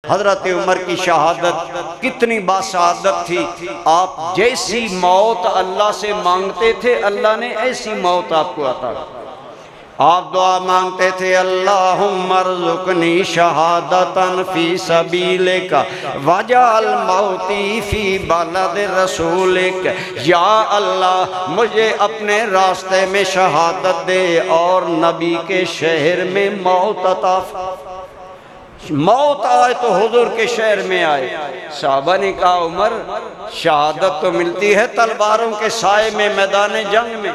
हजरत उमर की शहादत कितनी बाशहादत थी। आप जैसी मौत अल्लाह से मांगते थे, अल्लाह ने ऐसी मौत आपको अता। आप दुआ मांगते थे, अल्लाहुम्मा रज़ुक़नी शहादतन फी सबीलिका वजअल मौती फी बलद रसूलिक। या अल्लाह मुझे अपने रास्ते में शहादत दे और नबी के शहर में मौत अता। मौत आए तो हुजूर के शहर में आए। साहबा ने कहा, उमर शहादत तो मिलती है तलवारों के साए में, मैदान जंग में,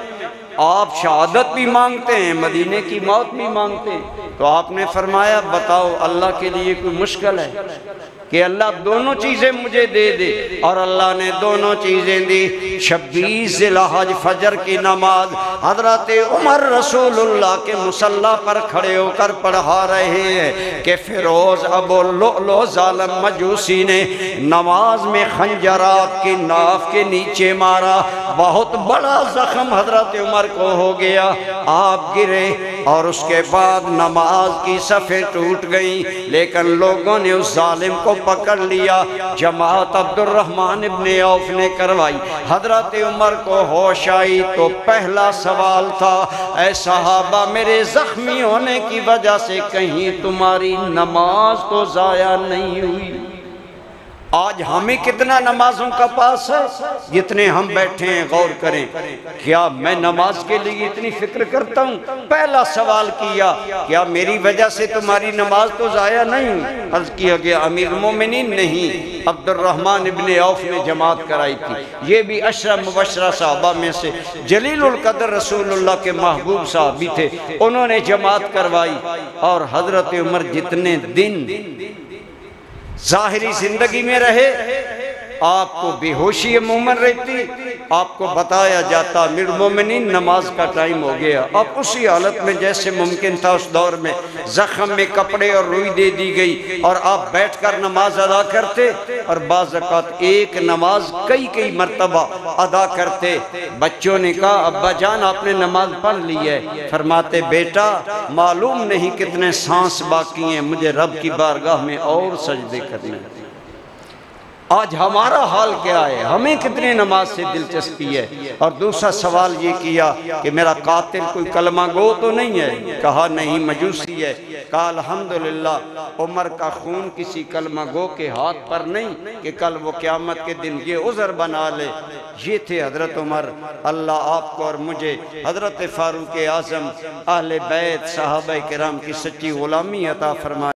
आप शहादत भी मांगते हैं, मदीने की मौत भी मांगते हैं। तो आपने फरमाया, बताओ अल्लाह के लिए कोई मुश्किल है कि अल्लाह दोनों चीज़ें मुझे दे दे? और अल्लाह ने दोनों चीज़ें दी। 26 ज़िलहज फजर की नमाज हजरत उमर रसूलुल्लाह के मुसल्ला पर खड़े होकर पढ़ा रहे हैं कि फिरोज अबू लुअलुअ जालिम मजूसी ने नमाज में खंजर आपकी नाफ के नीचे मारा। बहुत बड़ा जख्म हजरत उमर को हो गया। आप गिरे और उसके बाद नमाज की सफ़े टूट गई, लेकिन लोगों ने उस जालिम को पकड़ लिया। जमात अब्दुर्रहमान इब्ने औफ ने करवाई। हजरत उमर को होश आई तो पहला सवाल था, ऐ सहाबा, मेरे जख्मी होने की वजह से कहीं तुम्हारी नमाज तो जाया नहीं हुई? आज हमें कितना नमाजों का पास है, जितने हम बैठे हैं गौर करें। क्या मैं नमाज के लिए इतनी फिक्र करता हूँ? पहला सवाल किया, क्या मेरी वजह से तुम्हारी नमाज तो जाया नहीं? अर्ज किया गया, अमीर मोमिनीन नहीं, अब्दुर्रहमान इब्ने औफ ने जमात कराई थी। ये भी अशरा मुबशरा साहबा में से जलीलुल कदर रसूलुल्लाह के महबूब साहबी थे, उन्होंने जमात करवाई। और हजरत उमर जितने दिन जाहिरी जिंदगी में रहे, आपको बेहोशी मुमन रहती, आपको बताया जाता अमीर मोमिनीन नमाज का टाइम हो गया। अब उसी हालत में जैसे मुमकिन था उस दौर में, जख्म में कपड़े और रुई दे दी गई और आप बैठकर नमाज अदा करते, और बाज़ औक़ात एक नमाज कई कई मरतबा अदा करते। बच्चों ने कहा, अब्बा जान आपने नमाज पढ़ ली है? फरमाते, बेटा मालूम नहीं कितने सांस बाकी हैं, मुझे रब की बारगाह में और सजदे करने। आज हमारा हाल क्या है, हमें कितनी नमाज से दिलचस्पी है? और दूसरा सवाल ये किया कि मेरा कातिल कोई कलमा गो तो नहीं है? कहा नहीं, मजूसी है। कहा अल्हम्दुलिल्लाह उमर का खून किसी कलमा गो के हाथ पर नहीं कि कल वो क़यामत के दिन ये उज़र बना ले। ये थे हजरत उमर। अल्लाह आपको और मुझे हजरत फारूक आज़म अहले बैत सहाबा किराम की सच्ची गुलामी अता फरमाए।